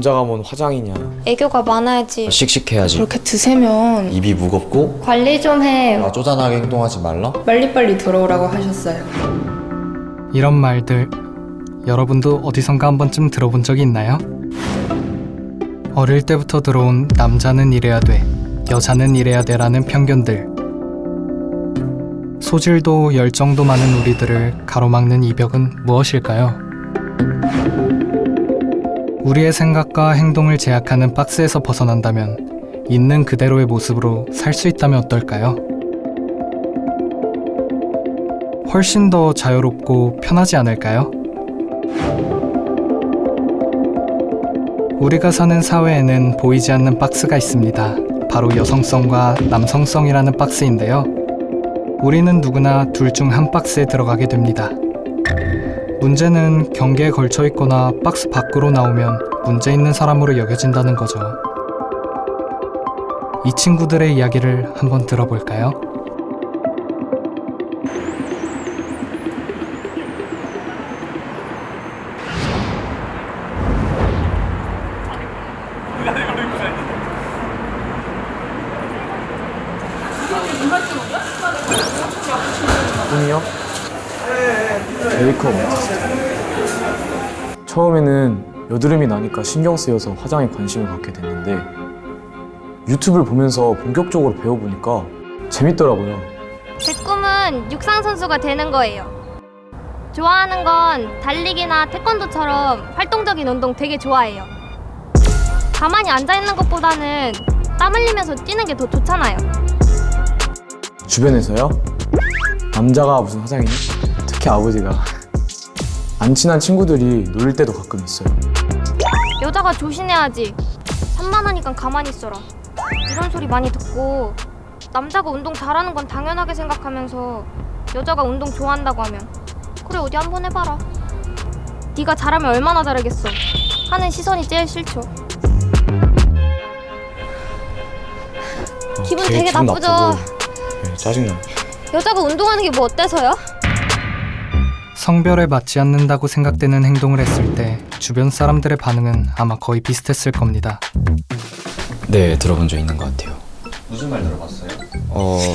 남자가 뭔 화장이냐. 애교가 많아야지. 씩씩해야지. 그렇게 드세면 입이 무겁고 관리 좀 해. 쪼잔하게 행동하지 말라. 빨리빨리 들어오라고 하셨어요. 이런 말들 여러분도 어디선가 한 번쯤 들어본 적이 있나요? 어릴 때부터 들어온 남자는 이래야 돼, 여자는 이래야 돼라는 편견들. 소질도 열정도 많은 우리들을 가로막는 이 벽은 무엇일까요? 우리의 생각과 행동을 제약하는 박스에서 벗어난다면 있는 그대로의 모습으로 살 수 있다면 어떨까요? 훨씬 더 자유롭고 편하지 않을까요? 우리가 사는 사회에는 보이지 않는 박스가 있습니다. 바로 여성성과 남성성이라는 박스인데요. 우리는 누구나 둘 중 한 박스에 들어가게 됩니다. 문제는 경계에 걸쳐 있거나 박스 밖으로 나오면 문제 있는 사람으로 여겨진다는 거죠. 이 친구들의 이야기를 한번 들어볼까요? 꿈이요? 메이크업 아티스트. 처음에는 여드름이 나니까 신경 쓰여서 화장에 관심을 갖게 됐는데 유튜브를 보면서 본격적으로 배워보니까 재밌더라고요. 제 꿈은 육상 선수가 되는 거예요. 좋아하는 건 달리기나 태권도처럼 활동적인 운동 되게 좋아해요. 가만히 앉아 있는 것보다는 땀 흘리면서 뛰는 게 더 좋잖아요. 주변에서요? 남자가 무슨 화장이냐? 특히 아버지가. 안 친한 친구들이 놀릴 때도 가끔 있어요. 여자가 조신해야지. 산만하니까 가만히 있어라. 이런 소리 많이 듣고 남자가 운동 잘하는 건 당연하게 생각하면서 여자가 운동 좋아한다고 하면 그래 어디 한번 해봐라. 네가 잘하면 얼마나 잘하겠어. 하는 시선이 제일 싫죠. 기분 되게 나쁘죠. 네, 짜증나. 여자가 운동하는 게 뭐 어때서요? 성별에 맞지 않는다고 생각되는 행동을 했을 때 주변 사람들의 반응은 아마 거의 비슷했을 겁니다. 네, 들어본 적 있는 것 같아요. 무슨 말 들어봤어요?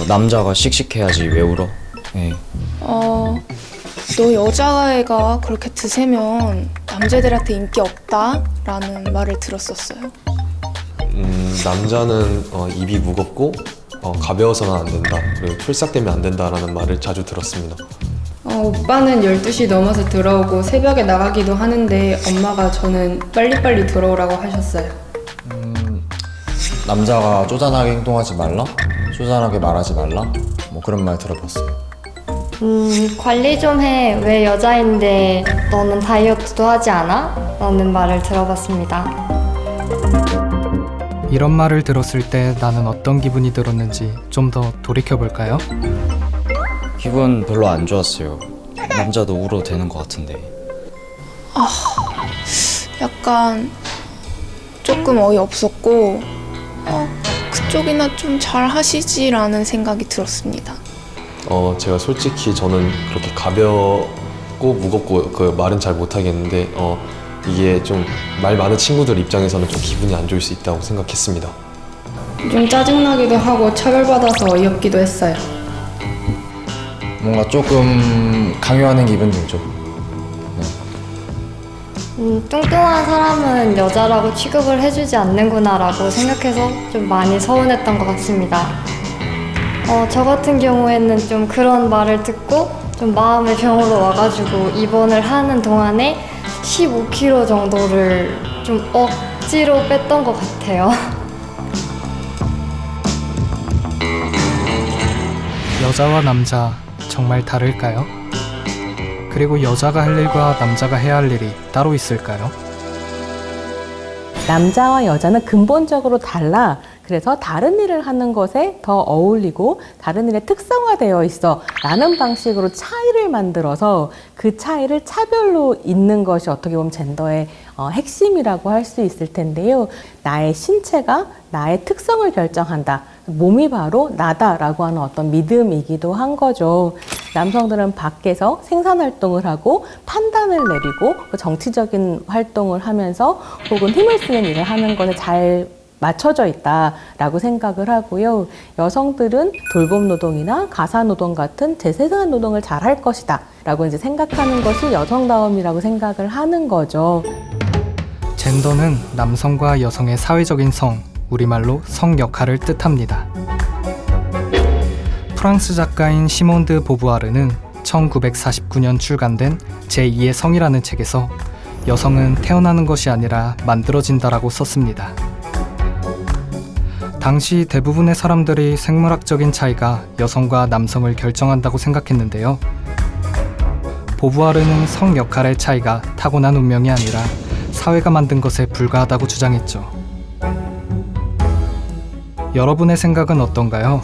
남자가 씩씩해야지 왜 울어? 네. 너 여자애가 그렇게 드세면 남자들한테 인기 없다? 라는 말을 들었었어요. 남자는 입이 무겁고 가벼워서는 안 된다. 그리고 풀싹되면 안 된다라는 말을 자주 들었습니다. 오빠는 12시 넘어서 들어오고 새벽에 나가기도 하는데 엄마가 저는 빨리빨리 들어오라고 하셨어요. 남자가 쪼잔하게 행동하지 말라? 쪼잔하게 말하지 말라? 뭐 그런 말 들어봤어요. 관리 좀 해. 왜 여자인데 너는 다이어트도 하지 않아? 라는 말을 들어봤습니다. 이런 말을 들었을 때 나는 어떤 기분이 들었는지 좀 더 돌이켜볼까요? 기분 별로 안 좋았어요. 남자도 울어도 되는 것 같은데. 약간 조금 어이없었고 그쪽이나 좀 잘 하시지라는 생각이 들었습니다. 제가 솔직히 저는 그렇게 가볍고 무겁고 그 말은 잘 못하겠는데 이게 좀 말 많은 친구들 입장에서는 좀 기분이 안 좋을 수 있다고 생각했습니다. 좀 짜증나기도 하고 차별받아서 어이없기도 했어요. 뭔가 조금 강요하는 기분 들죠. 뚱뚱한 사람은 여자라고 취급을 해주지 않는구나 라고 생각해서 좀 많이 서운했던 것 같습니다. 저 같은 경우에는 좀 그런 말을 듣고 좀 마음의 병으로 와가지고 입원을 하는 동안에 15kg 정도를 좀 억지로 뺐던 것 같아요. 여자와 남자 정말 다를까요? 그리고 여자가 할 일과 남자가 해야 할 일이 따로 있을까요? 남자와 여자는 근본적으로 달라 그래서 다른 일을 하는 것에 더 어울리고 다른 일에 특성화되어 있어 라는 방식으로 차이를 만들어서 그 차이를 차별로 있는 것이 어떻게 보면 젠더의 핵심이라고 할 수 있을 텐데요. 나의 신체가 나의 특성을 결정한다. 몸이 바로 나다라고 하는 어떤 믿음이기도 한 거죠. 남성들은 밖에서 생산활동을 하고 판단을 내리고 정치적인 활동을 하면서 혹은 힘을 쓰는 일을 하는 것에 잘 맞춰져 있다라고 생각을 하고요. 여성들은 돌봄 노동이나 가사 노동 같은 재생산 노동을 잘 할 것이다 라고 이제 생각하는 것이 여성다움이라고 생각을 하는 거죠. 젠더는 남성과 여성의 사회적인 성, 우리말로 성 역할을 뜻합니다. 프랑스 작가인 시몬 드 보부아르는 1949년 출간된 제2의 성이라는 책에서 여성은 태어나는 것이 아니라 만들어진다라고 썼습니다. 당시 대부분의 사람들이 생물학적인 차이가 여성과 남성을 결정한다고 생각했는데요. 보부아르는 성 역할의 차이가 타고난 운명이 아니라 사회가 만든 것에 불과하다고 주장했죠. 여러분의 생각은 어떤가요?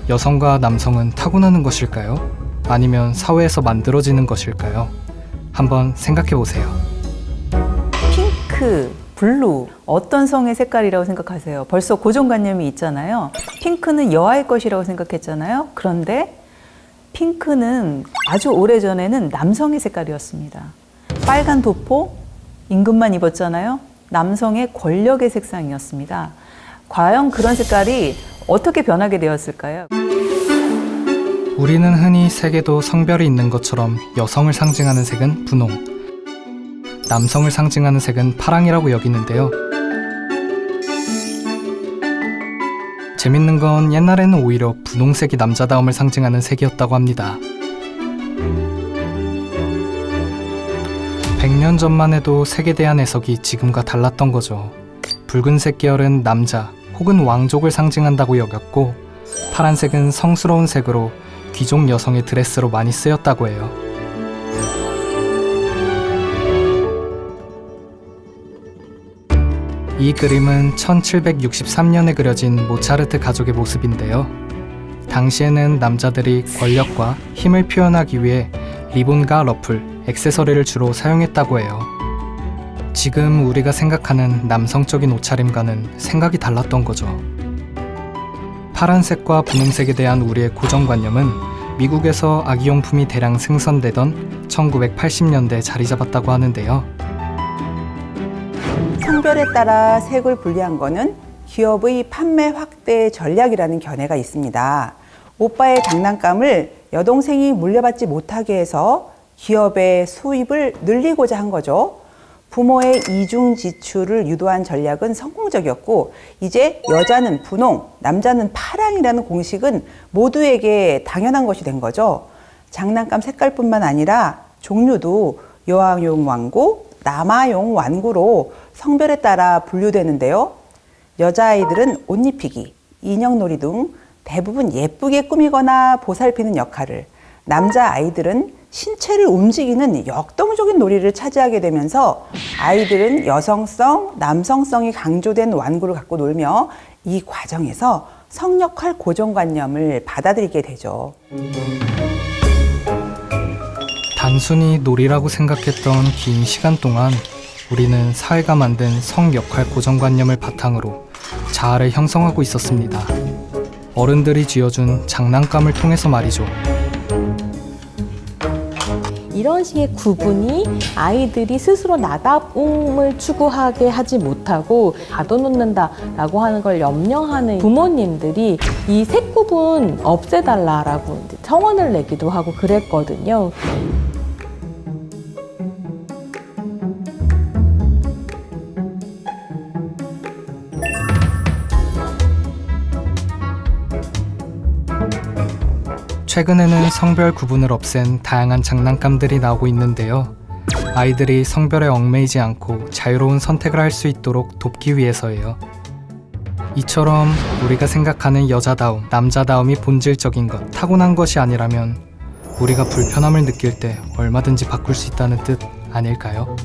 여성과 남성은 타고나는 것일까요? 아니면 사회에서 만들어지는 것일까요? 한번 생각해 보세요. 핑크, 블루 어떤 성의 색깔이라고 생각하세요? 벌써 고정관념이 있잖아요. 핑크는 여아의 것이라고 생각했잖아요. 그런데 핑크는 아주 오래전에는 남성의 색깔이었습니다. 빨간 도포, 임금만 입었잖아요. 남성의 권력의 색상이었습니다. 과연 그런 색깔이 어떻게 변하게 되었을까요? 우리는 흔히 색에도 성별이 있는 것처럼 여성을 상징하는 색은 분홍, 남성을 상징하는 색은 파랑이라고 여기는데요. 재밌는 건 옛날에는 오히려 분홍색이 남자다움을 상징하는 색이었다고 합니다. 100년 전만 해도 색에 대한 해석이 지금과 달랐던 거죠. 붉은색 계열은 남자 혹은 왕족을 상징한다고 여겼고, 파란색은 성스러운 색으로 귀족 여성의 드레스로 많이 쓰였다고 해요. 이 그림은 1763년에 그려진 모차르트 가족의 모습인데요. 당시에는 남자들이 권력과 힘을 표현하기 위해 리본과 러플, 액세서리를 주로 사용했다고 해요. 지금 우리가 생각하는 남성적인 옷차림과는 생각이 달랐던 거죠. 파란색과 분홍색에 대한 우리의 고정관념은 미국에서 아기용품이 대량 생산되던 1980년대에 자리 잡았다고 하는데요. 성별에 따라 색을 분리한 것은 기업의 판매 확대 전략이라는 견해가 있습니다. 오빠의 장난감을 여동생이 물려받지 못하게 해서 기업의 수입을 늘리고자 한 거죠. 부모의 이중 지출을 유도한 전략은 성공적이었고, 이제 여자는 분홍, 남자는 파랑이라는 공식은 모두에게 당연한 것이 된 거죠. 장난감 색깔뿐만 아니라 종류도 여아용 완구, 남아용 완구로 성별에 따라 분류되는데요. 여자아이들은 옷 입히기, 인형놀이 등 대부분 예쁘게 꾸미거나 보살피는 역할을, 남자아이들은 신체를 움직이는 역동적인 놀이를 차지하게 되면서 아이들은 여성성, 남성성이 강조된 완구를 갖고 놀며 이 과정에서 성역할 고정관념을 받아들이게 되죠. 단순히 놀이라고 생각했던 긴 시간 동안 우리는 사회가 만든 성역할 고정관념을 바탕으로 자아를 형성하고 있었습니다. 어른들이 쥐어준 장난감을 통해서 말이죠. 이런 식의 구분이 아이들이 스스로 나다움을 추구하게 하지 못하고 가둬놓는다라고 하는 걸 염려하는 부모님들이 이 색 구분 없애달라라고 청원을 내기도 하고 그랬거든요. 최근에는 성별 구분을 없앤 다양한 장난감들이 나오고 있는데요. 아이들이 성별에 얽매이지 않고 자유로운 선택을 할 수 있도록 돕기 위해서예요. 이처럼 우리가 생각하는 여자다움, 남자다움이 본질적인 것, 타고난 것이 아니라면 우리가 불편함을 느낄 때 얼마든지 바꿀 수 있다는 뜻 아닐까요?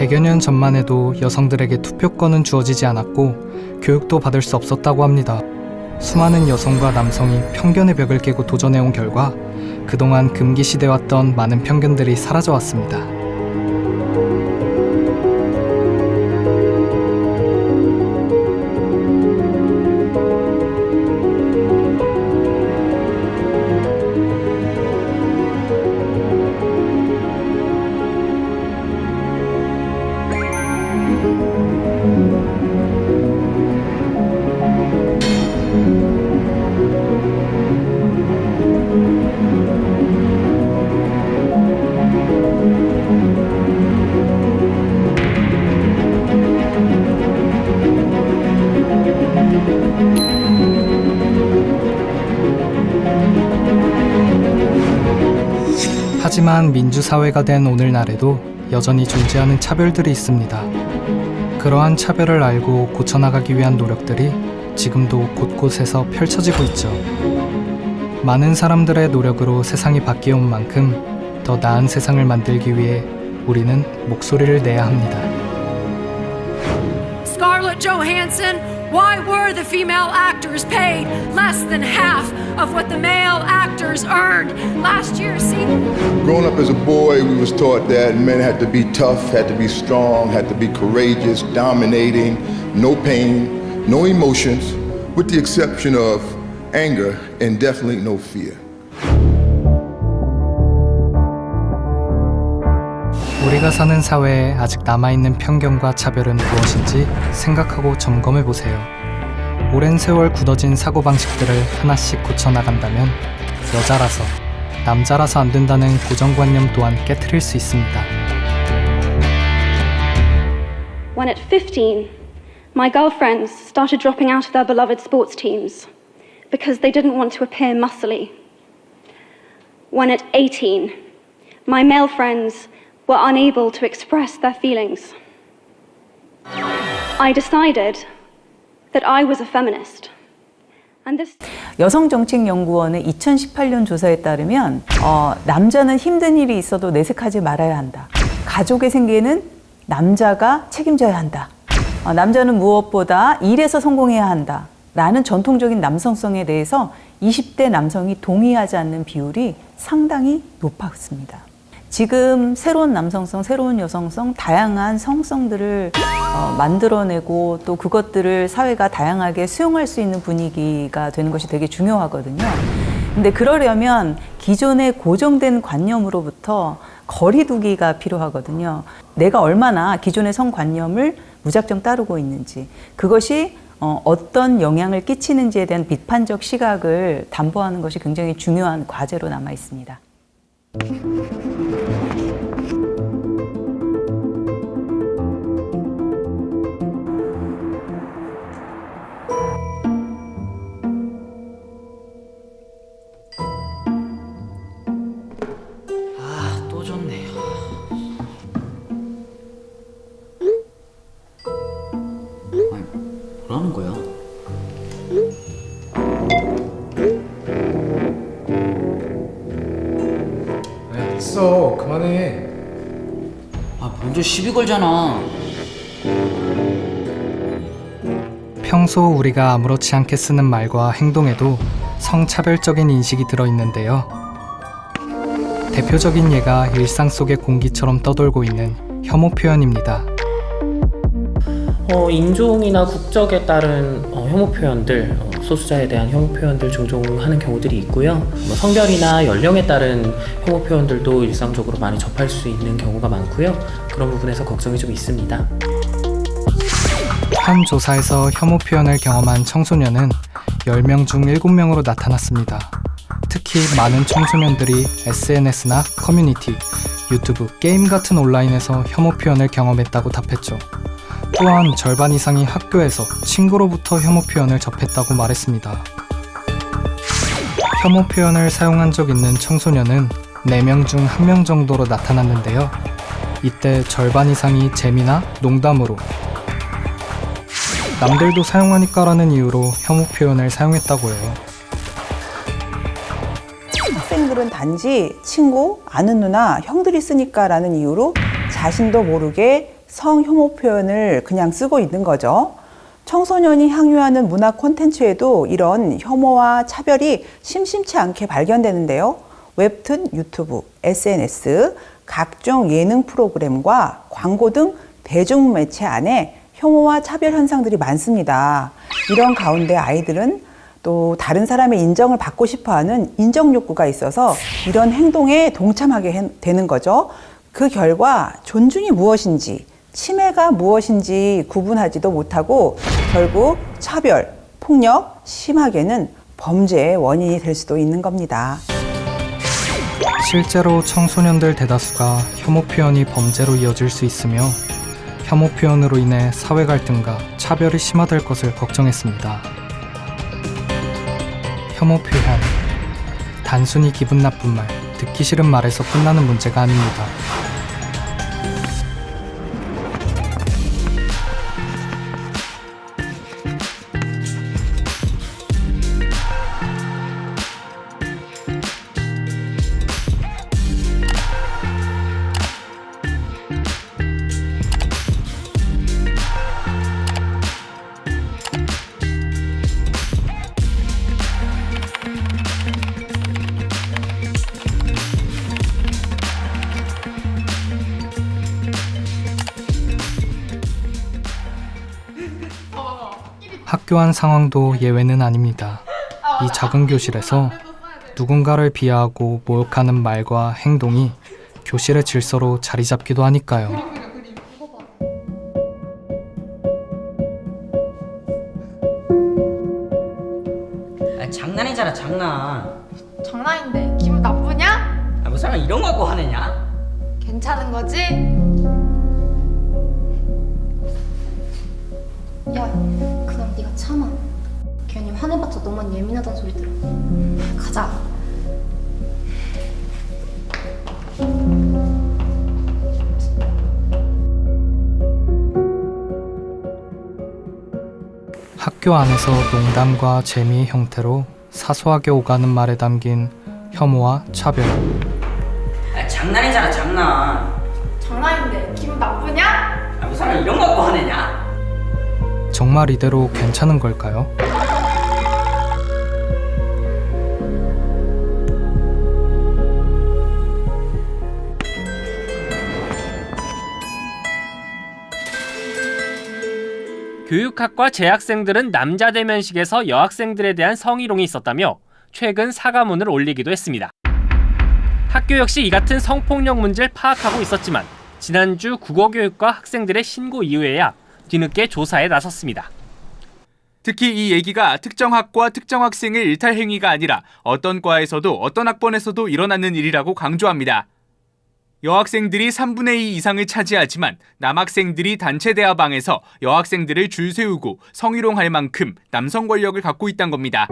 100여 년 전만 해도 여성들에게 투표권은 주어지지 않았고 교육도 받을 수 없었다고 합니다. 수많은 여성과 남성이 편견의 벽을 깨고 도전해온 결과 그동안 금기시돼왔던 많은 편견들이 사라져왔습니다. 하지만 민주사회가 된 오늘날에도 여전히 존재하는 차별들이 있습니다. 그러한 차별을 알고 고쳐나가기 위한 노력들이 지금도 곳곳에서 펼쳐지고 있죠. 많은 사람들의 노력으로 세상이 바뀌어온 만큼 더 나은 세상을 만들기 위해 우리는 목소리를 내야 합니다. Scarlett Johansson, why were the female actors paid less than half of what the male actors earned last year? See? Growing up as a boy, we was taught that men had to be tough, had to be strong, had to be courageous, dominating, no pain, no emotions, with the exception of anger and definitely no fear. 우리가 사는 사회에 아직 남아있는 편견과 차별은 무엇인지 생각하고 점검해 보세요. 오랜 세월 굳어진 사고방식들을 하나씩 고쳐나간다면 여자라서, 남자라서 안 된다는 고정관념 또한 깨트릴 수 있습니다. When at 15, my girlfriends started dropping out of their beloved sports teams because they didn't want to appear muscly. When at 18, my male friends were unable to express their feelings. I decided that I was a feminist. And this 여성정책연구원의 2018년 조사에 따르면 남자는 힘든 일이 있어도 내색하지 말아야 한다. 가족의 생계는 남자가 책임져야 한다. 남자는 무엇보다 일에서 성공해야 한다. 라는 전통적인 남성성에 대해서 20대 남성이 동의하지 않는 비율이 상당히 높았습니다. 지금 새로운 남성성, 새로운 여성성, 다양한 성성들을 만들어내고 또 그것들을 사회가 다양하게 수용할 수 있는 분위기가 되는 것이 되게 중요하거든요. 근데 그러려면 기존의 고정된 관념으로부터 거리두기가 필요하거든요. 내가 얼마나 기존의 성관념을 무작정 따르고 있는지, 그것이 어떤 영향을 끼치는지에 대한 비판적 시각을 담보하는 것이 굉장히 중요한 과제로 남아 있습니다. 또 졌네요. 아니, 뭐라는 거야? 야, 됐어. 그만해. 먼저 시비 걸잖아. 평소 우리가 아무렇지 않게 쓰는 말과 행동에도 성차별적인 인식이 들어있는데요. 대표적인 예가 일상 속의 공기처럼 떠돌고 있는 혐오 표현입니다. 인종이나 국적에 따른 혐오 표현들, 소수자에 대한 혐오 표현들 종종 하는 경우들이 있고요. 성별이나 연령에 따른 혐오 표현들도 일상적으로 많이 접할 수 있는 경우가 많고요. 그런 부분에서 걱정이 좀 있습니다. 한 조사에서 혐오 표현을 경험한 청소년은 10명 중 7명으로 나타났습니다. 특히 많은 청소년들이 SNS나 커뮤니티, 유튜브, 게임 같은 온라인에서 혐오 표현을 경험했다고 답했죠. 또한 절반 이상이 학교에서 친구로부터 혐오 표현을 접했다고 말했습니다. 혐오 표현을 사용한 적 있는 청소년은 4명 중 1명 정도로 나타났는데요. 이때 절반 이상이 재미나 농담으로, 남들도 사용하니까라는 이유로 혐오 표현을 사용했다고 해요. 학생들은 단지 친구, 아는 누나, 형들이 쓰니까 라는 이유로 자신도 모르게 성혐오 표현을 그냥 쓰고 있는 거죠. 청소년이 향유하는 문화 콘텐츠에도 이런 혐오와 차별이 심심치 않게 발견되는데요. 웹툰, 유튜브, SNS, 각종 예능 프로그램과 광고 등 대중매체 안에 혐오와 차별 현상들이 많습니다. 이런 가운데 아이들은 또 다른 사람의 인정을 받고 싶어하는 인정 욕구가 있어서 이런 행동에 동참하게 되는 거죠. 그 결과 존중이 무엇인지, 침해가 무엇인지 구분하지도 못하고 결국 차별, 폭력, 심하게는 범죄의 원인이 될 수도 있는 겁니다. 실제로 청소년들 대다수가 혐오 표현이 범죄로 이어질 수 있으며 혐오 표현으로 인해 사회 갈등과 차별이 심화될 것을 걱정했습니다. 혐오 표현, 단순히 기분 나쁜 말, 듣기 싫은 말에서 끝나는 문제가 아닙니다. 학교 안 상황도 예외는 아닙니다. 이 작은 교실에서 누군가를 비하하고 모욕하는 말과 행동이 교실의 질서로 자리 잡기도 하니까요. 장난이잖아, 장난. 장난인데 기분 나쁘냐? 뭐 사람 이런 거 갖고 화내냐? 괜찮은 거지? 야, 그냥 네가 참아. 괜히 화내봤자 너만 예민하다는 소리 들어. 가자. 학교 안에서 농담과 재미의 형태로 사소하게 오가는 말에 담긴 혐오와 차별. 장난이잖아, 장난. 장난인데 기분 나쁘냐? 뭐 사람 이런 거 갖고 화내냐? 정말 이대로 괜찮은 걸까요? 교육학과 재학생들은 남자 대면식에서 여학생들에 대한 성희롱이 있었다며 최근 사과문을 올리기도 했습니다. 학교 역시 이 같은 성폭력 문제를 파악하고 있었지만 지난주 국어교육과 학생들의 신고 이후에야 뒤늦게 조사에 나섰습니다. 특히 이 얘기가 특정 학과 특정 학생의 일탈 행위가 아니라 어떤 과에서도 어떤 학번에서도 일어나는 일이라고 강조합니다. 여학생들이 3분의 2 이상을 차지하지만 남학생들이 단체 대화방에서 여학생들을 줄 세우고 성희롱할 만큼 남성 권력을 갖고 있다는 겁니다.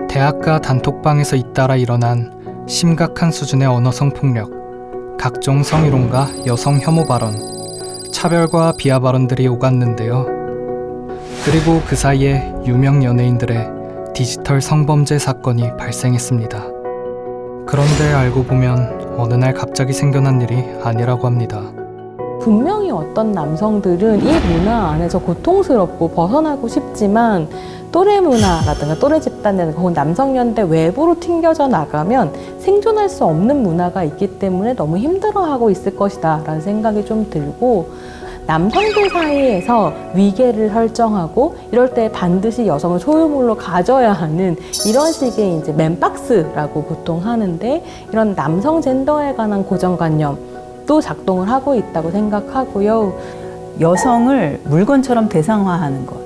대학가 단톡방에서 잇따라 일어난 심각한 수준의 언어 성폭력, 각종 성희롱과 여성 혐오 발언, 차별과 비하 발언들이 오갔는데요. 그리고 그 사이에 유명 연예인들의 디지털 성범죄 사건이 발생했습니다. 그런데 알고 보면 어느 날 갑자기 생겨난 일이 아니라고 합니다. 분명히 어떤 남성들은 이 문화 안에서 고통스럽고 벗어나고 싶지만 또래 문화라든가 또래 집단이라든가 혹은 남성연대 외부로 튕겨져 나가면 생존할 수 없는 문화가 있기 때문에 너무 힘들어하고 있을 것이다 라는 생각이 좀 들고, 남성들 사이에서 위계를 설정하고 이럴 때 반드시 여성을 소유물로 가져야 하는 이런 식의 이제 맨박스라고 보통 하는데, 이런 남성 젠더에 관한 고정관념도 작동을 하고 있다고 생각하고요. 여성을 물건처럼 대상화하는 것,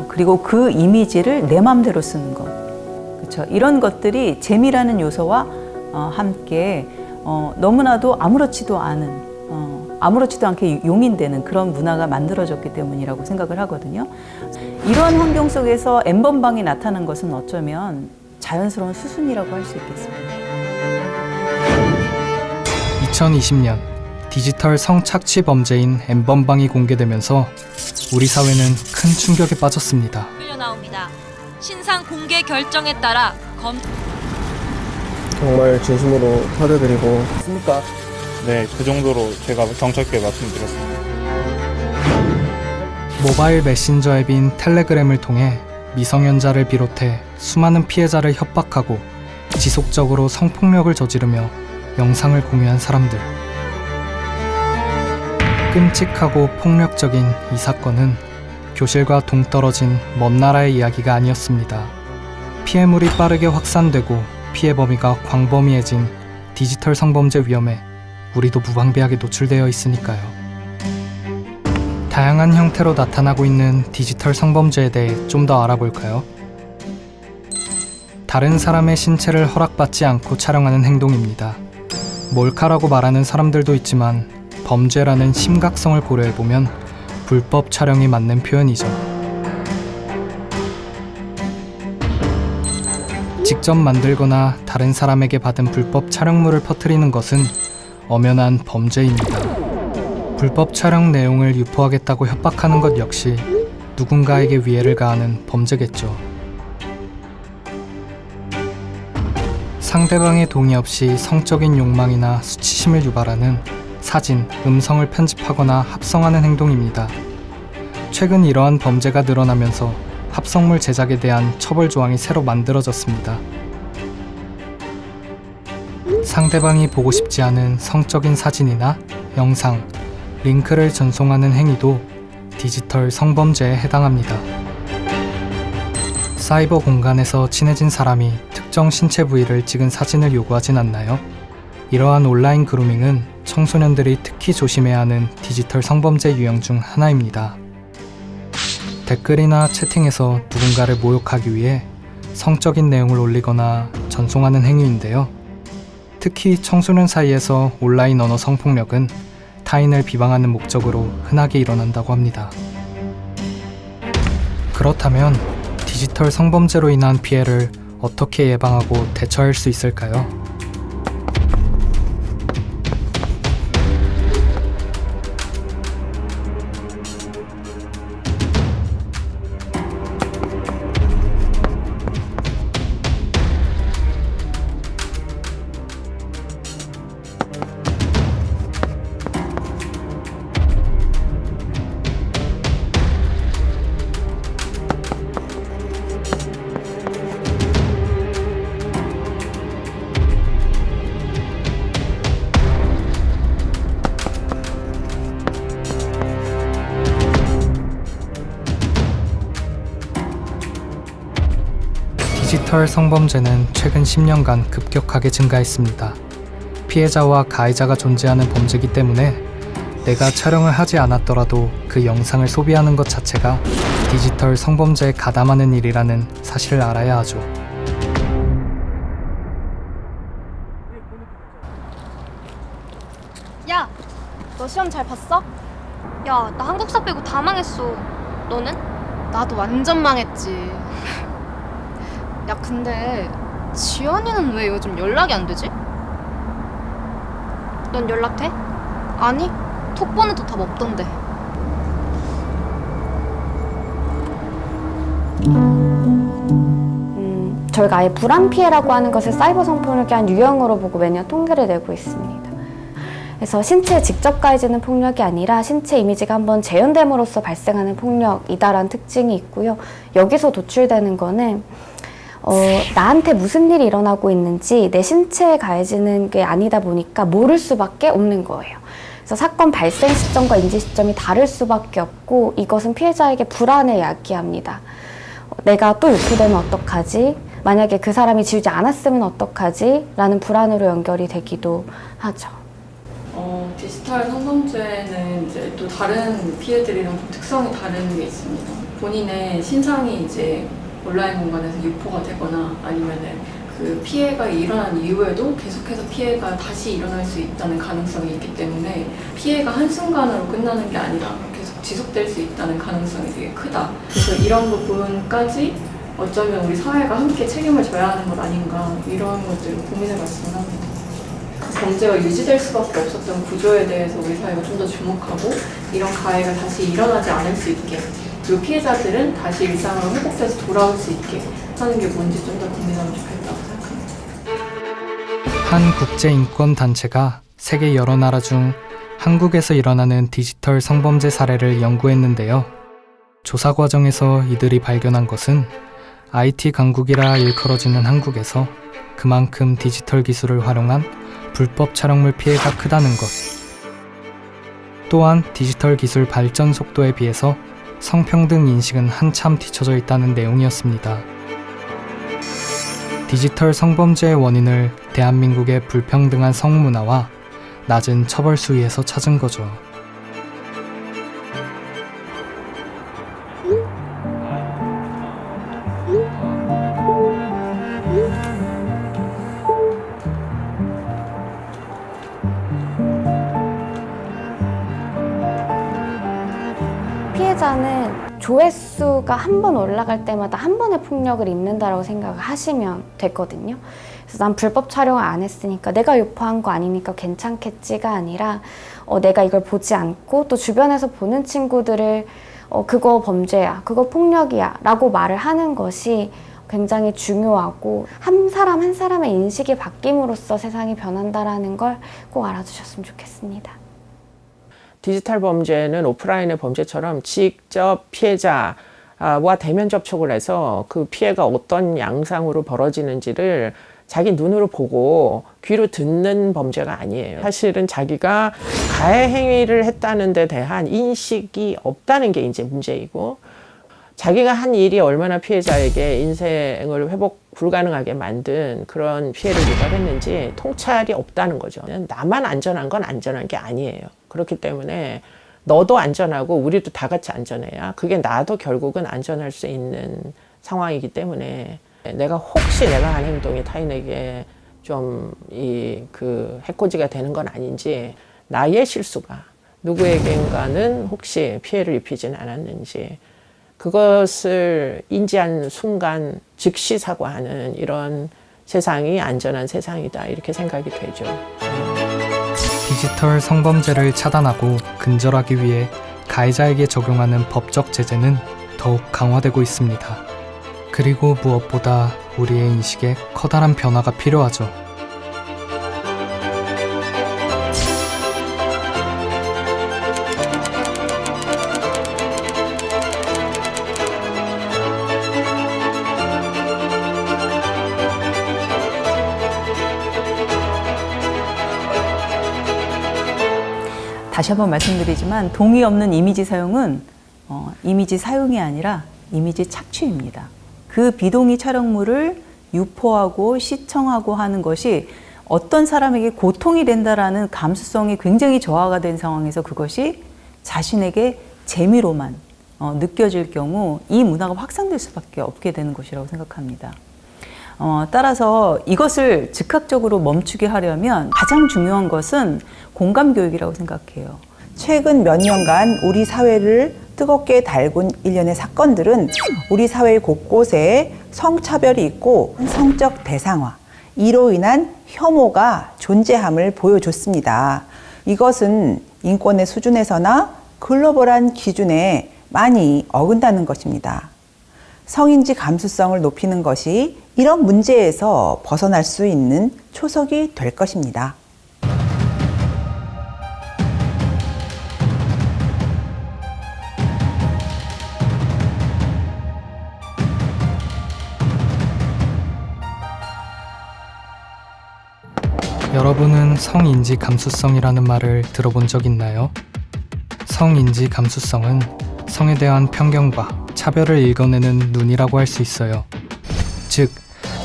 그리고 그 이미지를 내 맘대로 쓰는 것, 그렇죠? 이런 것들이 재미라는 요소와 함께 너무나도 아무렇지도 않게 용인되는 그런 문화가 만들어졌기 때문이라고 생각을 하거든요. 이런 환경 속에서 N번방이 나타난 것은 어쩌면 자연스러운 수순이라고 할 수 있겠습니다. 2020년 디지털 성착취 범죄인 N번방이 공개되면서 우리 사회는 큰 충격에 빠졌습니다. 흘려나옵니다. 신상 공개 결정에 따라 정말 진심으로 사죄드리고 네, 그 정도로 제가 경찰께 말씀드렸습니다. 모바일 메신저 앱인 텔레그램을 통해 미성년자를 비롯해 수많은 피해자를 협박하고 지속적으로 성폭력을 저지르며 영상을 공유한 사람들. 끔찍하고 폭력적인 이 사건은 교실과 동떨어진 먼 나라의 이야기가 아니었습니다. 피해물이 빠르게 확산되고 피해 범위가 광범위해진 디지털 성범죄 위험에 우리도 무방비하게 노출되어 있으니까요. 다양한 형태로 나타나고 있는 디지털 성범죄에 대해 좀 더 알아볼까요? 다른 사람의 신체를 허락받지 않고 촬영하는 행동입니다. 몰카라고 말하는 사람들도 있지만 범죄라는 심각성을 고려해보면 불법 촬영이 맞는 표현이죠. 직접 만들거나 다른 사람에게 받은 불법 촬영물을 퍼뜨리는 것은 엄연한 범죄입니다. 불법 촬영 내용을 유포하겠다고 협박하는 것 역시 누군가에게 위해를 가하는 범죄겠죠. 상대방의 동의 없이 성적인 욕망이나 수치심을 유발하는 사진, 음성을 편집하거나 합성하는 행동입니다. 최근 이러한 범죄가 늘어나면서 합성물 제작에 대한 처벌 조항이 새로 만들어졌습니다. 상대방이 보고 싶지 않은 성적인 사진이나 영상, 링크를 전송하는 행위도 디지털 성범죄에 해당합니다. 사이버 공간에서 친해진 사람이 특정 신체 부위를 찍은 사진을 요구하진 않나요? 이러한 온라인 그루밍은 청소년들이 특히 조심해야 하는 디지털 성범죄 유형 중 하나입니다. 댓글이나 채팅에서 누군가를 모욕하기 위해 성적인 내용을 올리거나 전송하는 행위인데요. 특히 청소년 사이에서 온라인 언어 성폭력은 타인을 비방하는 목적으로 흔하게 일어난다고 합니다. 그렇다면 디지털 성범죄로 인한 피해를 어떻게 예방하고 대처할 수 있을까요? 디지털 성범죄는 최근 10년간 급격하게 증가했습니다. 피해자와 가해자가 존재하는 범죄이기 때문에 내가 촬영을 하지 않았더라도 그 영상을 소비하는 것 자체가 디지털 성범죄에 가담하는 일이라는 사실을 알아야 하죠. 야, 너 시험 잘 봤어? 야, 나 한국사 빼고 다 망했어. 너는? 나도 완전 망했지. 야, 근데 지연이는 왜 요즘 연락이 안 되지? 넌 연락돼? 아니, 톡 보내도 답 없던데. 저희가 아예 불안피해라고 하는 것을 사이버 성폭력의 한 유형으로 보고 매년 통계를 내고 있습니다. 그래서 신체에 직접 가해지는 폭력이 아니라 신체 이미지가 한번 재현됨으로써 발생하는 폭력이다라는 특징이 있고요. 여기서 도출되는 거는 나한테 무슨 일이 일어나고 있는지 내 신체에 가해지는 게 아니다 보니까 모를 수밖에 없는 거예요. 그래서 사건 발생 시점과 인지 시점이 다를 수밖에 없고 이것은 피해자에게 불안을 야기합니다. 내가 또 유포되면 어떡하지? 만약에 그 사람이 지우지 않았으면 어떡하지? 라는 불안으로 연결이 되기도 하죠. 디지털 성범죄는 이제 또 다른 피해들이랑 좀 특성이 다른 게 있습니다. 본인의 신상이 이제 온라인 공간에서 유포가 되거나 아니면은 그 피해가 일어난 이후에도 계속해서 피해가 다시 일어날 수 있다는 가능성이 있기 때문에 피해가 한순간으로 끝나는 게 아니라 계속 지속될 수 있다는 가능성이 되게 크다. 그래서 이런 부분까지 어쩌면 우리 사회가 함께 책임을 져야 하는 것 아닌가 이런 것들을 고민해 봤으면 합니다. 범죄가 유지될 수밖에 없었던 구조에 대해서 우리 사회가 좀 더 주목하고 이런 가해가 다시 일어나지 않을 수 있게 그리고 피해자들은 다시 일상으로 회복돼서 돌아올 수 있게 하는 게 뭔지 좀 더 고민하면 좋겠다고 생각합니다. 한 국제인권단체가 세계 여러 나라 중 한국에서 일어나는 디지털 성범죄 사례를 연구했는데요. 조사 과정에서 이들이 발견한 것은 IT 강국이라 일컬어지는 한국에서 그만큼 디지털 기술을 활용한 불법 촬영물 피해가 크다는 것. 또한 디지털 기술 발전 속도에 비해서 성평등 인식은 한참 뒤처져 있다는 내용이었습니다. 디지털 성범죄의 원인을 대한민국의 불평등한 성문화와 낮은 처벌 수위에서 찾은 거죠. 피해자는 조회수가 한 번 올라갈 때마다 한 번의 폭력을 입는다라고 생각을 하시면 되거든요. 그래서 난 불법 촬영을 안 했으니까 내가 유포한 거 아니니까 괜찮겠지가 아니라 내가 이걸 보지 않고 또 주변에서 보는 친구들을 그거 범죄야, 그거 폭력이야 라고 말을 하는 것이 굉장히 중요하고 한 사람 한 사람의 인식이 바뀜으로써 세상이 변한다라는 걸 꼭 알아주셨으면 좋겠습니다. 디지털 범죄는 오프라인의 범죄처럼 직접 피해자와 대면 접촉을 해서 그 피해가 어떤 양상으로 벌어지는지를 자기 눈으로 보고 귀로 듣는 범죄가 아니에요. 사실은 자기가 가해 행위를 했다는 데 대한 인식이 없다는 게 이제 문제이고, 자기가 한 일이 얼마나 피해자에게 인생을 회복 불가능하게 만든 그런 피해를 유발했는지 통찰이 없다는 거죠. 나만 안전한 건 안전한 게 아니에요. 그렇기 때문에 너도 안전하고 우리도 다 같이 안전해야 그게 나도 결국은 안전할 수 있는 상황이기 때문에, 내가 혹시 내가 한 행동이 타인에게 좀 해코지가 되는 건 아닌지, 나의 실수가 누구에겐가는 혹시 피해를 입히지는 않았는지, 그것을 인지한 순간 즉시 사과하는 이런 세상이 안전한 세상이다, 이렇게 생각이 되죠. 디지털 성범죄를 차단하고 근절하기 위해 가해자에게 적용하는 법적 제재는 더욱 강화되고 있습니다. 그리고 무엇보다 우리의 인식에 커다란 변화가 필요하죠. 다시 한번 말씀드리지만 동의 없는 이미지 사용은 이미지 사용이 아니라 이미지 착취입니다. 그 비동의 촬영물을 유포하고 시청하고 하는 것이 어떤 사람에게 고통이 된다라는 감수성이 굉장히 저하가 된 상황에서 그것이 자신에게 재미로만 느껴질 경우 이 문화가 확산될 수밖에 없게 되는 것이라고 생각합니다. 따라서 이것을 즉각적으로 멈추게 하려면 가장 중요한 것은 공감 교육이라고 생각해요. 최근 몇 년간 우리 사회를 뜨겁게 달군 일련의 사건들은 우리 사회 곳곳에 성차별이 있고 성적 대상화, 이로 인한 혐오가 존재함을 보여줬습니다. 이것은 인권의 수준에서나 글로벌한 기준에 많이 어긋나는 것입니다. 성인지 감수성을 높이는 것이 이런 문제에서 벗어날 수 있는 초석이 될 것입니다. 여러분은 성인지 감수성이라는 말을 들어본 적 있나요? 성인지 감수성은 성에 대한 편견과 차별을 읽어내는 눈이라고 할 수 있어요. 즉,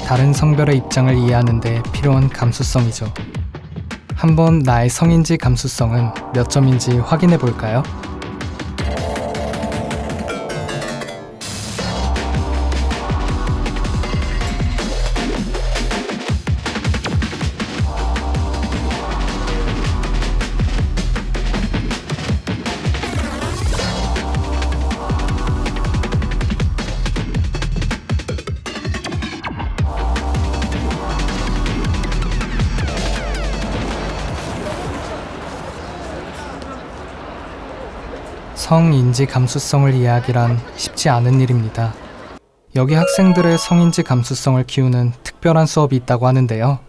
다른 성별의 입장을 이해하는 데 필요한 감수성이죠. 한번 나의 성인지 감수성은 몇 점인지 확인해 볼까요? 성인지 감수성을 이해하기란 쉽지 않은 일입니다. 여기 학생들의 성인지 감수성을 키우는 특별한 수업이 있다고 하는데요.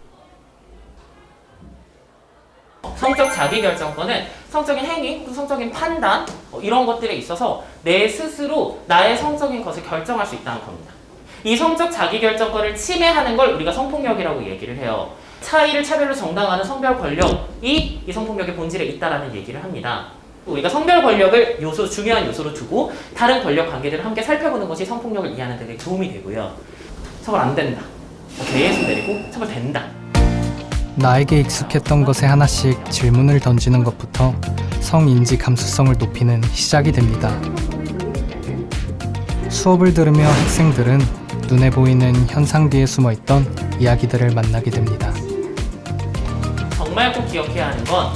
성적 자기결정권은 성적인 행위, 성적인 판단 이런 것들에 있어서 내 스스로 나의 성적인 것을 결정할 수 있다는 겁니다. 이 성적 자기결정권을 침해하는 걸 우리가 성폭력이라고 얘기를 해요. 차이를 차별로 정당화하는 성별 권력이 이 성폭력의 본질에 있다라는 얘기를 합니다. 우리가 성별 권력을 중요한 요소로 두고 다른 권력 관계들을 함께 살펴보는 것이 성폭력을 이해하는 데 도움이 되고요. 처벌 안 된다. 계속 내리고 처벌 된다. 나에게 익숙했던 것에 하나씩 질문을 던지는 것부터 성인지 감수성을 높이는 시작이 됩니다. 수업을 들으며 학생들은 눈에 보이는 현상 뒤에 숨어있던 이야기들을 만나게 됩니다. 정말 꼭 기억해야 하는 건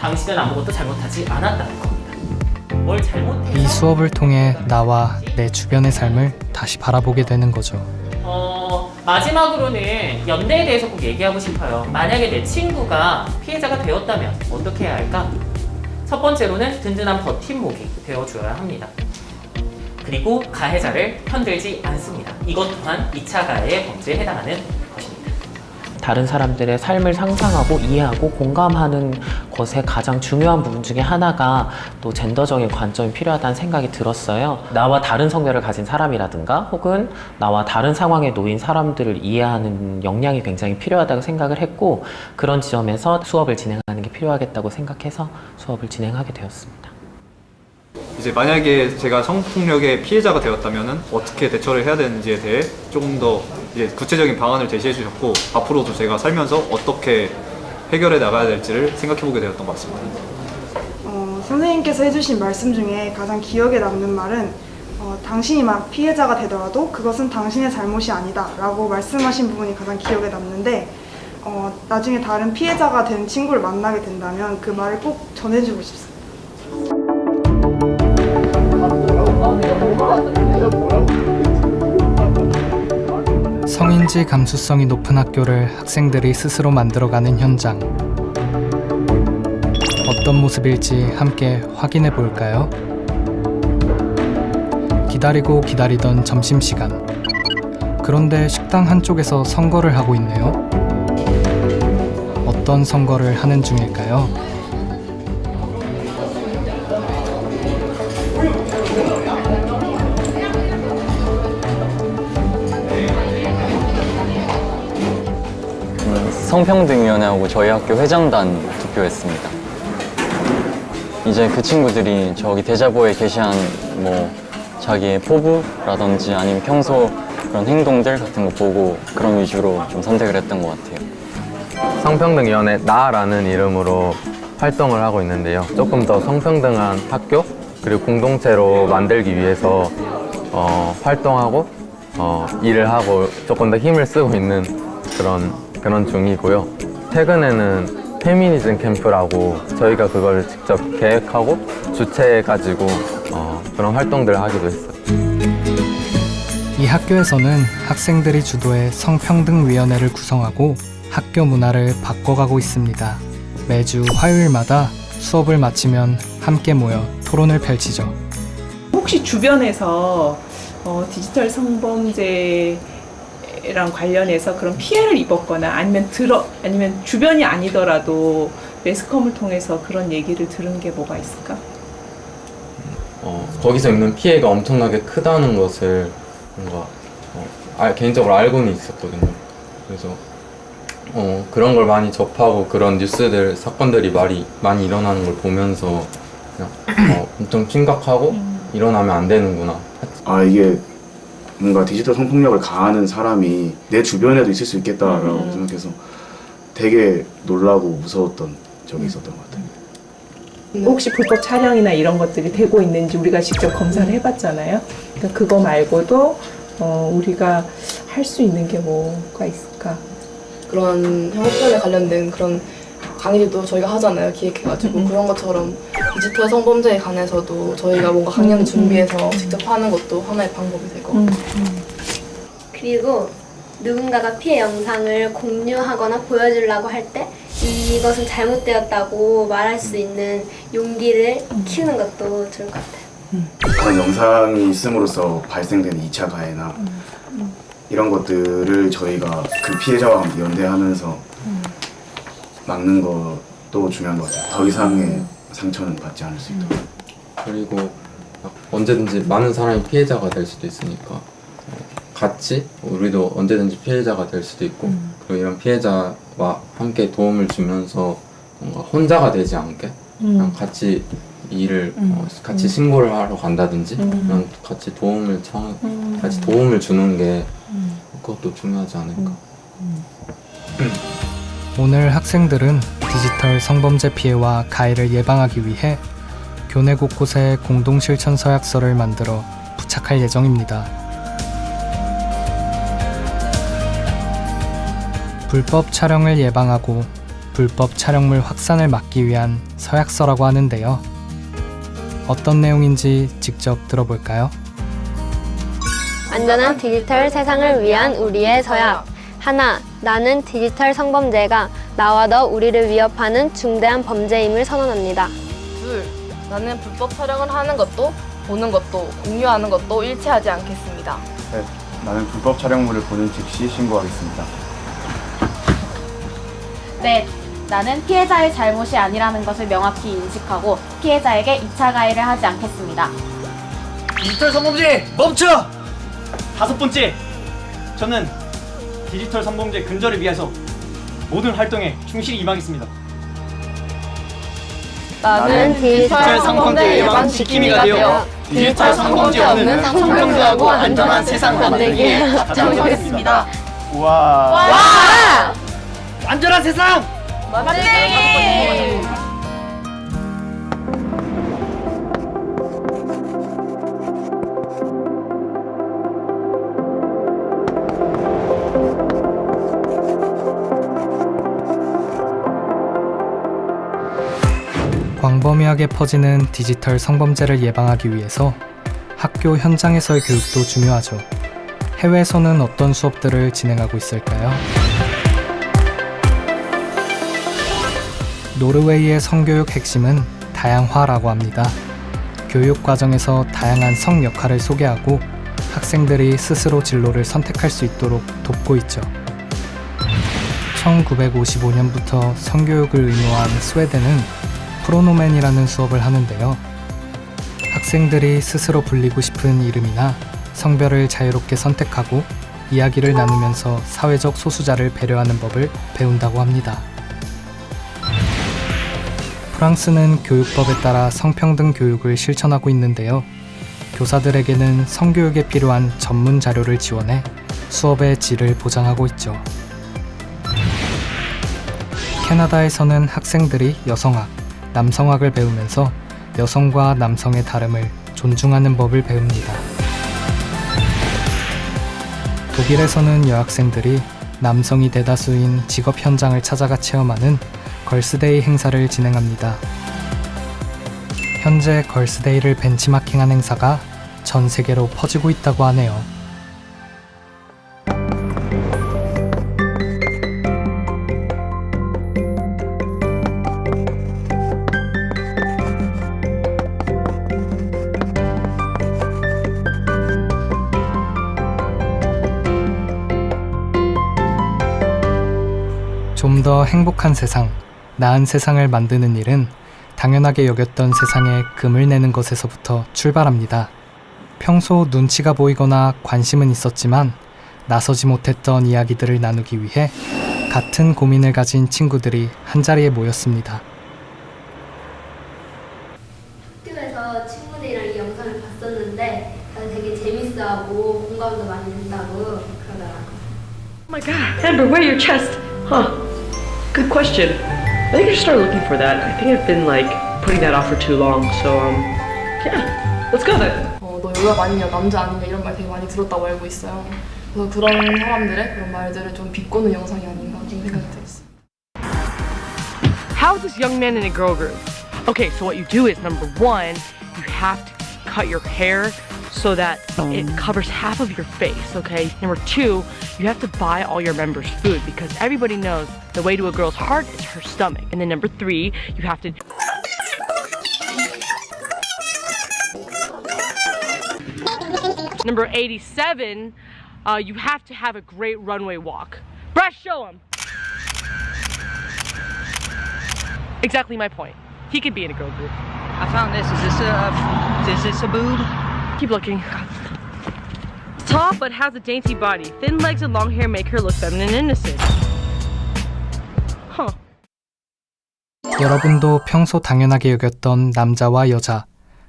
당신은 아무것도 잘못하지 않았다는 겁니다. 뭘 잘못해서 이 수업을 통해 나와 내 주변의 삶을 다시 바라보게 되는 거죠. 마지막으로는 연대에 대해서 꼭 얘기하고 싶어요. 만약에 내 친구가 피해자가 되었다면 어떻게 해야 할까? 첫 번째로는 든든한 버팀목이 되어줘야 합니다. 그리고 가해자를 편들지 않습니다. 이것 또한 2차 가해의 범죄에 해당하는 것입니다. 다른 사람들의 삶을 상상하고 이해하고 공감하는 것의 가장 중요한 부분 중에 하나가 또 젠더적인 관점이 필요하다는 생각이 들었어요. 나와 다른 성별을 가진 사람이라든가 혹은 나와 다른 상황에 놓인 사람들을 이해하는 역량이 굉장히 필요하다고 생각을 했고 그런 지점에서 수업을 진행하는 게 필요하겠다고 생각해서 수업을 진행하게 되었습니다. 이제 만약에 제가 성폭력의 피해자가 되었다면 어떻게 대처를 해야 되는지에 대해 조금 더 이제 구체적인 방안을 제시해 주셨고 앞으로도 제가 살면서 어떻게 해결해 나가야 될지를 생각해 보게 되었던 것 같습니다. 선생님께서 해주신 말씀 중에 가장 기억에 남는 말은 당신이 막 피해자가 되더라도 그것은 당신의 잘못이 아니다 라고 말씀하신 부분이 가장 기억에 남는데 나중에 다른 피해자가 된 친구를 만나게 된다면 그 말을 꼭 전해주고 싶습니다. 성인지 감수성이 높은 학교를 학생들이 스스로 만들어가는 현장. 어떤 모습일지 함께 확인해 볼까요? 기다리고 기다리던 점심시간. 그런데 식당 한쪽에서 선거를 하고 있네요. 어떤 선거를 하는 중일까요? 성평등위원회하고 저희 학교 회장단 투표했습니다. 이제 그 친구들이 저기 대자보에 게시한 뭐 자기의 포부라든지 아니면 평소 그런 행동들 같은 거 보고 그런 위주로 좀 선택을 했던 것 같아요. 성평등위원회 나라는 이름으로 활동을 하고 있는데요. 조금 더 성평등한 학교 그리고 공동체로 만들기 위해서 활동하고 일을 하고 조금 더 힘을 쓰고 있는 그런 중이고요. 최근에는 페미니즘 캠프라고 저희가 그걸 직접 계획하고 주최해가지고 그런 활동들을 하기도 했어요. 이 학교에서는 학생들이 주도해 성평등위원회를 구성하고 학교 문화를 바꿔가고 있습니다. 매주 화요일마다 수업을 마치면 함께 모여 토론을 펼치죠. 혹시 주변에서 디지털 성범죄 랑 관련해서 그런 피해를 입었거나 아니면 주변이 아니더라도 매스컴을 통해서 그런 얘기를 들은 게 뭐가 있을까? 거기서 있는 피해가 엄청나게 크다는 것을 뭔가 개인적으로 알고는 있었거든요. 그래서 그런 걸 많이 접하고 그런 뉴스들, 사건들이 많이 일어나는 걸 보면서 그냥 엄청 심각하고 일어나면 안 되는구나. 이게 뭔가 디지털 성폭력을 가하는 사람이 내 주변에도 있을 수 있겠다라고 생각해서 되게 놀라고 무서웠던 적이 있었던 것 같아요. 혹시 불법 촬영이나 이런 것들이 되고 있는지 우리가 직접 검사를 해봤잖아요. 그러니까 그거 말고도 우리가 할 수 있는 게 뭐가 있을까? 그런 혐오편에 관련된 그런 강의도 저희가 하잖아요. 기획해가지고 그런 것처럼 디지털 성범죄에 관해서도 저희가 뭔가 강연 준비해서 직접 하는 것도 하나의 방법이 될 것 같아요. 그리고 누군가가 피해 영상을 공유하거나 보여주려고 할 때 이것은 잘못되었다고 말할 수 있는 용기를 키우는 것도 좋을 것 같아요. 그런 영상이 있음으로써 발생되는 2차 가해나 이런 것들을 저희가 그 피해자와 함께 연대하면서 막는 것도 중요한 것 같아요. 더 이상의 상처는 받지 않을 수 있도록. 그리고 언제든지 많은 사람이 피해자가 될 수도 있으니까 같이 우리도 언제든지 피해자가 될 수도 있고 그리고 이런 피해자와 함께 도움을 주면서 뭔가 혼자가 되지 않게 그냥 같이 일을 같이 신고를 하러 간다든지 그런 같이 같이 도움을 주는 게 그것도 중요하지 않을까. 오늘 학생들은 디지털 성범죄 피해와 가해를 예방하기 위해 교내 곳곳에 공동 실천 서약서를 만들어 부착할 예정입니다. 불법 촬영을 예방하고 불법 촬영물 확산을 막기 위한 서약서라고 하는데요. 어떤 내용인지 직접 들어볼까요? 안전한 디지털 세상을 위한 우리의 서약. 하나, 나는 디지털 성범죄가 나와 너 우리를 위협하는 중대한 범죄임을 선언합니다. 둘, 나는 불법 촬영을 하는 것도 보는 것도 공유하는 것도 일치하지 않겠습니다. 셋, 나는 불법 촬영물을 보는 즉시 신고하겠습니다. 넷, 나는 피해자의 잘못이 아니라는 것을 명확히 인식하고 피해자에게 2차 가해를 하지 않겠습니다. 디지털 성범죄 멈춰! 5번째, 저는 디지털 성범죄 근절을 위해서 모든 활동에 충실히 임하겠습니다. 나는 디지털 성범죄 예방 지킴이가 되어 디지털 성범죄 없는 성평등하고 안전한 세상 만들기에 앞장서겠습니다. 와! 안전한 세상! 만들기! 광범위하게 퍼지는 디지털 성범죄를 예방하기 위해서 학교 현장에서의 교육도 중요하죠. 해외에서는 어떤 수업들을 진행하고 있을까요? 노르웨이의 성교육 핵심은 다양화라고 합니다. 교육 과정에서 다양한 성 역할을 소개하고 학생들이 스스로 진로를 선택할 수 있도록 돕고 있죠. 1955년부터 성교육을 의무화한 스웨덴은 프로노멘이라는 수업을 하는데요. 학생들이 스스로 불리고 싶은 이름이나 성별을 자유롭게 선택하고 이야기를 나누면서 사회적 소수자를 배려하는 법을 배운다고 합니다. 프랑스는 교육법에 따라 성평등 교육을 실천하고 있는데요. 교사들에게는 성교육에 필요한 전문 자료를 지원해 수업의 질을 보장하고 있죠. 캐나다에서는 학생들이 여성학, 남성학을 배우면서 여성과 남성의 다름을 존중하는 법을 배웁니다. 독일에서는 여학생들이 남성이 대다수인 직업 현장을 찾아가 체험하는 걸스데이 행사를 진행합니다. 현재 걸스데이를 벤치마킹한 행사가 전 세계로 퍼지고 있다고 하네요. 좀 더 행복한 세상, 나은 세상을 만드는 일은 당연하게 여겼던 세상에 금을 내는 것에서부터 출발합니다. 평소 눈치가 보이거나 관심은 있었지만 나서지 못했던 이야기들을 나누기 위해 같은 고민을 가진 친구들이 한자리에 모였습니다. 학교에서 친구들이랑 이 영상을 봤었는데 다들 되게 재밌어하고 공감도 많이 된다고 그러더라고요. Oh my god, Amber, wear your chest. Huh. Good question. I think I should start looking for that. I think I've been like putting that off for too long. So yeah, let's go then. 너 여자 아니냐 남자 아니냐 이런 말 되게 많이 들었다고 알고 있어요. 그래서 그런 사람들의 그런 말들을 좀 비꼬는 영상이 아닌가 그런 생각이 들었어요. How is this young man in a girl group? Okay, so what you do is number one, you have to cut your hair so that it covers half of your face, okay? Number two, you have to buy all your members food because everybody knows the way to a girl's heart is her stomach. And then number three, you have to... Number 87, you have to have a great runway walk. Brush, show him! Exactly my point. He could be in a girl group. I found this. Is this a boob? Keep looking. Tall but has a dainty body. Thin legs and long hair make her look feminine and innocent. Huh. 여러분도 평소 당연하게 여겼던 남자와 여자,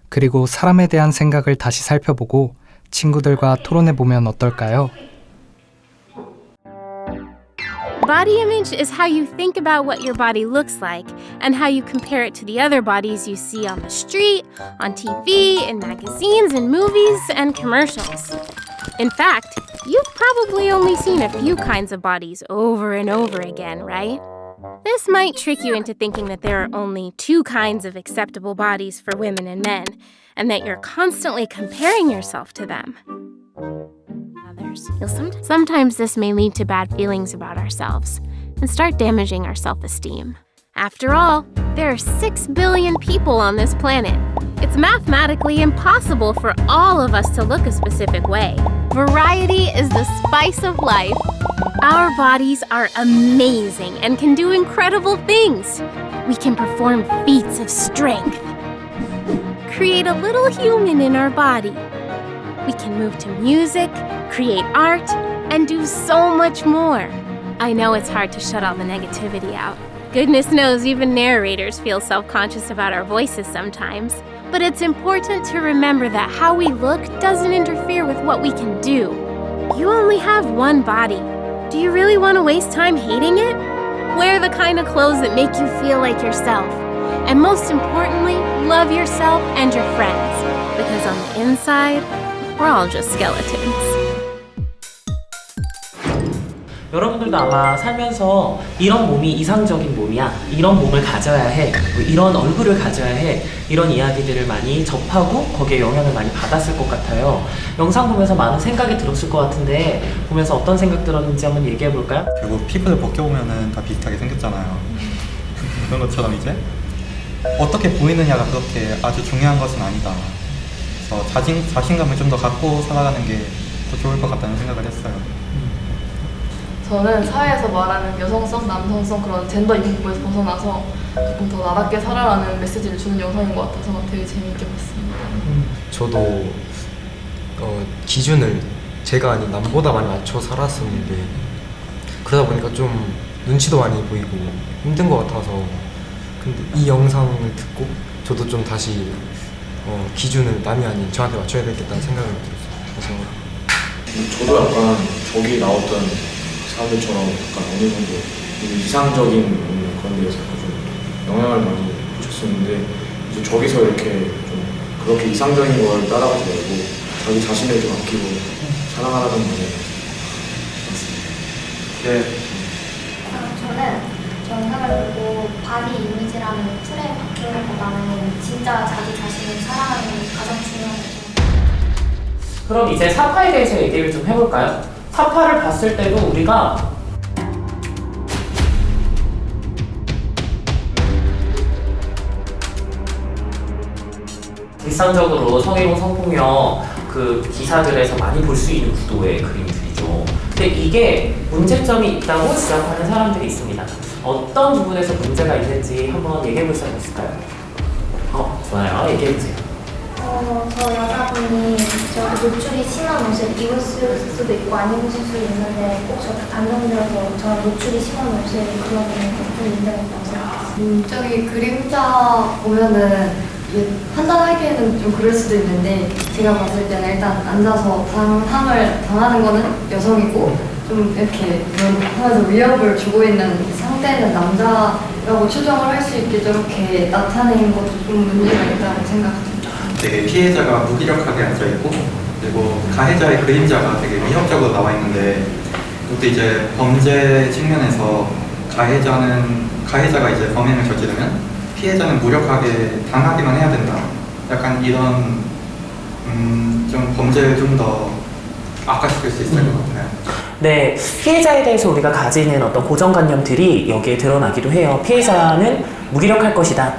그리고 사람에 대한 생각을 다시 살펴보고 친구들과 토론해보면 어떨까요? Body image is how you think about what your body looks like and how you compare it to the other bodies you see on the street, on TV, in magazines, in movies, and commercials. In fact, you've probably only seen a few kinds of bodies over and over again, right? This might trick you into thinking that there are only two kinds of acceptable bodies for women and men, and that you're constantly comparing yourself to them. Sometimes this may lead to bad feelings about ourselves and start damaging our self-esteem. After all, there are 6 billion people on this planet. It's mathematically impossible for all of us to look a specific way. Variety is the spice of life. Our bodies are amazing and can do incredible things. We can perform feats of strength, create a little human in our body. We can move to music, create art, and do so much more. I know it's hard to shut all the negativity out. Goodness knows even narrators feel self-conscious about our voices sometimes. But it's important to remember that how we look doesn't interfere with what we can do. You only have one body. Do you really want to waste time hating it? Wear the kind of clothes that make you feel like yourself. And most importantly, love yourself and your friends. Because on the inside, we're all just skeletons. 여러분들도 아마 살면서 이런 몸이 이상적인 몸이야, 이런 몸을 가져야 해, 이런 얼굴을 가져야 해, 이런 이야기들을 많이 접하고 거기에 영향을 많이 받았을 것 같아요. 영상 보면서 많은 생각이 들었을 것 같은데 보면서 어떤 생각 들었는지 한번 얘기해 볼까요? 결국 피부를 벗겨보면 다 비슷하게 생겼잖아요. 그런 것처럼 이제 어떻게 보이느냐가 그렇게 아주 중요한 것은 아니다. 그래서 자신감을 좀 더 갖고 살아가는 게 더 좋을 것 같다는 생각을 했어요. 저는 사회에서 말하는 여성성, 남성성 그런 젠더 이목구에서 벗어나서 조금 더 나답게 살아라는 메시지를 주는 영상인 것 같아서 되게 재미있게 봤습니다. 저도 기준을 제가 아닌 남보다 많이 맞춰 살았었는데 그러다 보니까 좀 눈치도 많이 보이고 힘든 것 같아서 근데 이 영상을 듣고 저도 좀 다시 기준을 남이 아닌 저한테 맞춰야 되겠다는 생각이 들었어요. 그래서 저도 약간 저기 나왔던 사람들처럼 약간 어느 정도 이상적인 그런 데서 좀 영향을 많이 미쳤었는데 이제 저기서 이렇게 좀 그렇게 이상적인 걸 따라가지 말고 자기 자신을 좀 아끼고 사랑하라는 말에 맞습니다. 네. 저는 영상을 보고 바디 이미지라는 틀에 바뀌는 것보다는 진짜 자기 자신을 사랑하는 게 가장 중요한 거죠. 그럼 이제 사파에 대해서 얘기를 좀 해볼까요? 사파를 봤을 때도 우리가 일상적으로 성희롱, 성폭력 그 기사들에서 많이 볼 수 있는 구도의 그림들이죠. 근데 이게 문제점이 있다고 지적하는 사람들이 있습니다. 어떤 부분에서 문제가 있는지 한번 얘기해 볼 사람 있을까요? 좋아요. 얘기해 보세요. 저 여자분이 저렇게 노출이 심한 옷을 입을 수도 있고 안 입을 수도 있는데 꼭 저렇게 단정지어서 저 노출이 심한 옷을 그러면 좀 문제가 있다고 생각했어요. 저기 그림자 보면은 판단하기에는 좀 그럴 수도 있는데 제가 봤을 때는 일단 앉아서 방황을 당하는 거는 여성이고 좀 이렇게 하면서 위협을 주고 있는 상태는 남자라고 추정을 할 수 있게 저렇게 나타내는 것도 좀 문제가 있다고 생각합니다. 되게 피해자가 무기력하게 앉아있고 그리고 가해자의 그림자가 되게 위협적으로 나와 있는데 그것도 이제 범죄 측면에서 가해자가 이제 범행을 저지르면 피해자는 무력하게 당하기만 해야 된다. 약간 이런 좀 범죄를 좀 더 악화시킬 수 있을 것 같아요. 네, 피해자에 대해서 우리가 가지는 어떤 고정관념들이 여기에 드러나기도 해요. 피해자는 무기력할 것이다.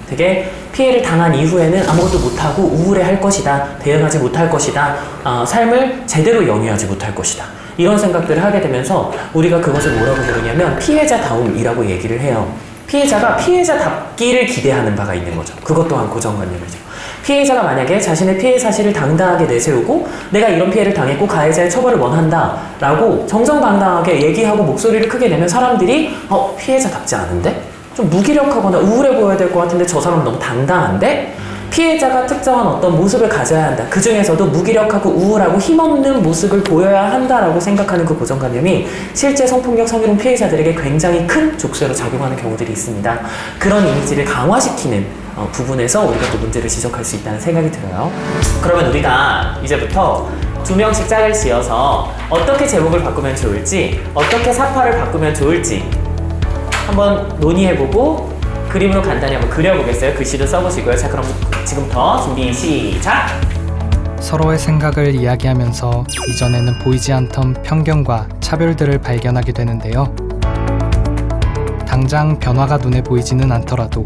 되게 피해를 당한 이후에는 아무것도 못하고 우울해할 것이다. 대응하지 못할 것이다. 삶을 제대로 영위하지 못할 것이다. 이런 생각들을 하게 되면서 우리가 그것을 뭐라고 부르냐면 피해자다움이라고 얘기를 해요. 피해자가 피해자답기를 기대하는 바가 있는 거죠. 그것 또한 고정관념이죠. 피해자가 만약에 자신의 피해 사실을 당당하게 내세우고 내가 이런 피해를 당했고 가해자의 처벌을 원한다 라고 정정당당하게 얘기하고 목소리를 크게 내면 사람들이 피해자답지 않은데? 좀 무기력하거나 우울해 보여야 될 것 같은데 저 사람 너무 당당한데? 피해자가 특정한 어떤 모습을 가져야 한다. 그 중에서도 무기력하고 우울하고 힘없는 모습을 보여야 한다라고 생각하는 그 고정관념이 실제 성폭력, 성희롱 피해자들에게 굉장히 큰 족쇄로 작용하는 경우들이 있습니다. 그런 이미지를 강화시키는 부분에서 우리가 또 문제를 지적할 수 있다는 생각이 들어요. 그러면 우리가 이제부터 2명씩 짝을 지어서 어떻게 제목을 바꾸면 좋을지, 어떻게 사파를 바꾸면 좋을지 한번 논의해보고 그림으로 간단히 한번 그려보겠어요. 글씨도 써보시고요. 자, 그럼 지금부터 준비 시작! 서로의 생각을 이야기하면서 이전에는 보이지 않던 편견과 차별들을 발견하게 되는데요. 당장 변화가 눈에 보이지는 않더라도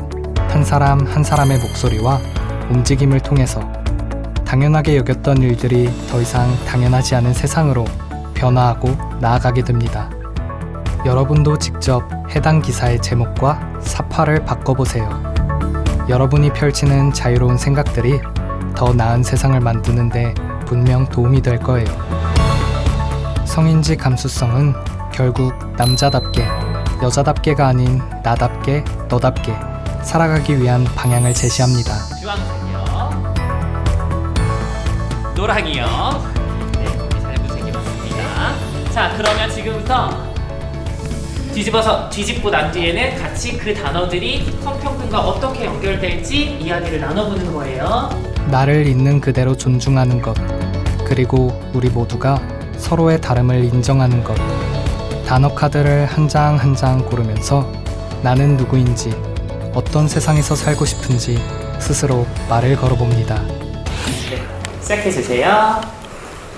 한 사람 한 사람의 목소리와 움직임을 통해서 당연하게 여겼던 일들이 더 이상 당연하지 않은 세상으로 변화하고 나아가게 됩니다. 여러분도 직접 해당 기사의 제목과 사파를 바꿔보세요. 여러분이 펼치는 자유로운 생각들이 더 나은 세상을 만드는데 분명 도움이 될 거예요. 성인지 감수성은 결국 남자답게, 여자답게가 아닌 나답게, 너답게 살아가기 위한 방향을 제시합니다. 주황색이요. 노랑이요. 네, 잘못 생겨봤습니다. 자, 그러면 지금부터 뒤집고 난 뒤에는 같이 그 단어들이 성평등과 어떻게 연결될지 이야기를 나눠보는 거예요. 나를 있는 그대로 존중하는 것, 그리고 우리 모두가 서로의 다름을 인정하는 것. 단어 카드를 한 장 한 장 고르면서 나는 누구인지, 어떤 세상에서 살고 싶은지 스스로 말을 걸어봅니다. 네, 시작해주세요.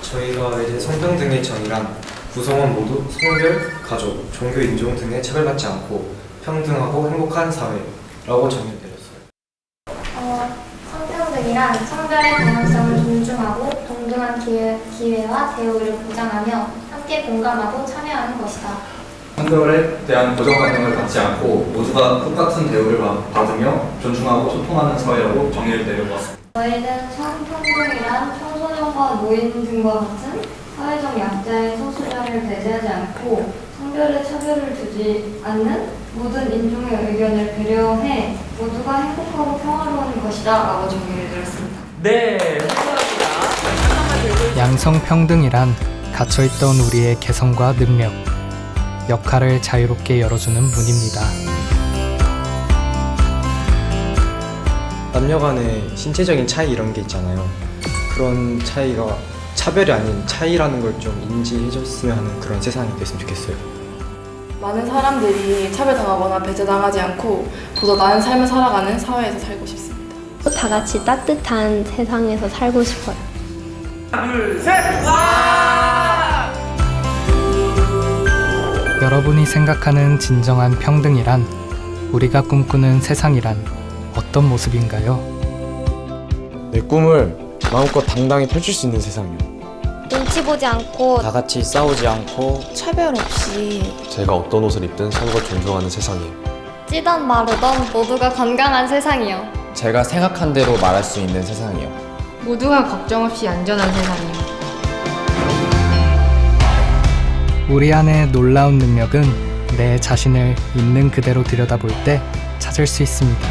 저희가 이제 성평등의 정의란 구성원 모두 성별, 가족, 종교, 인종 등에 차별받지 않고 평등하고 행복한 사회라고 정의를 내렸어요. 성평등이란 성별의 다양성을 존중하고 동등한 기회와 대우를 보장하며 함께 공감하고 참여하는 것이다. 성별에 대한 고정관념을 갖지 않고 모두가 똑같은 대우를 받으며 존중하고 소통하는 사회라고 정의를 내려보았습니다. 저희는 성평등이란 청소년과 노인 등과 같은 사회적 약자의 소수자를 배제하지 않고 성별의 차별을 두지 않는 모든 인종의 의견을 배려해 모두가 행복하고 평화로운 것이다 라고 정의를 내렸습니다. 네, 감사합니다. 양성평등이란 갇혀있던 우리의 개성과 능력, 역할을 자유롭게 열어주는 문입니다. 남녀 간의 신체적인 차이 이런 게 있잖아요. 그런 차이가 차별이 아닌 차이라는 걸 좀 인지해줬으면 하는 그런 세상이 됐으면 좋겠어요. 많은 사람들이 차별당하거나 배제당하지 않고 보다 나은 삶을 살아가는 사회에서 살고 싶습니다. 다 같이 따뜻한 세상에서 살고 싶어요. 둘, 셋! 와! 여러분이 생각하는 진정한 평등이란, 우리가 꿈꾸는 세상이란 어떤 모습인가요? 내 꿈을 마음껏 당당히 펼칠 수 있는 세상이요. 눈치 보지 않고 다 같이 싸우지 않고 차별 없이 제가 어떤 옷을 입든 서로가 존중하는 세상이요. 찌던 마르던 모두가 건강한 세상이요. 제가 생각한 대로 말할 수 있는 세상이요. 모두가 걱정 없이 안전한 세상이요. 우리 안의 놀라운 능력은 내 자신을 있는 그대로 들여다볼 때 찾을 수 있습니다.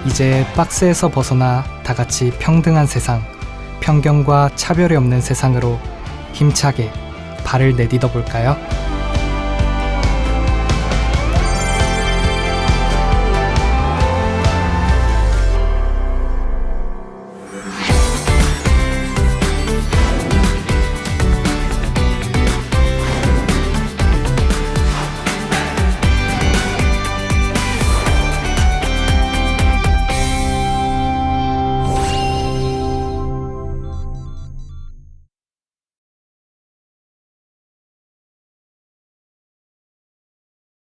이제 박스에서 벗어나 다 같이 평등한 세상, 편견과 차별이 없는 세상으로 힘차게 발을 내딛어 볼까요?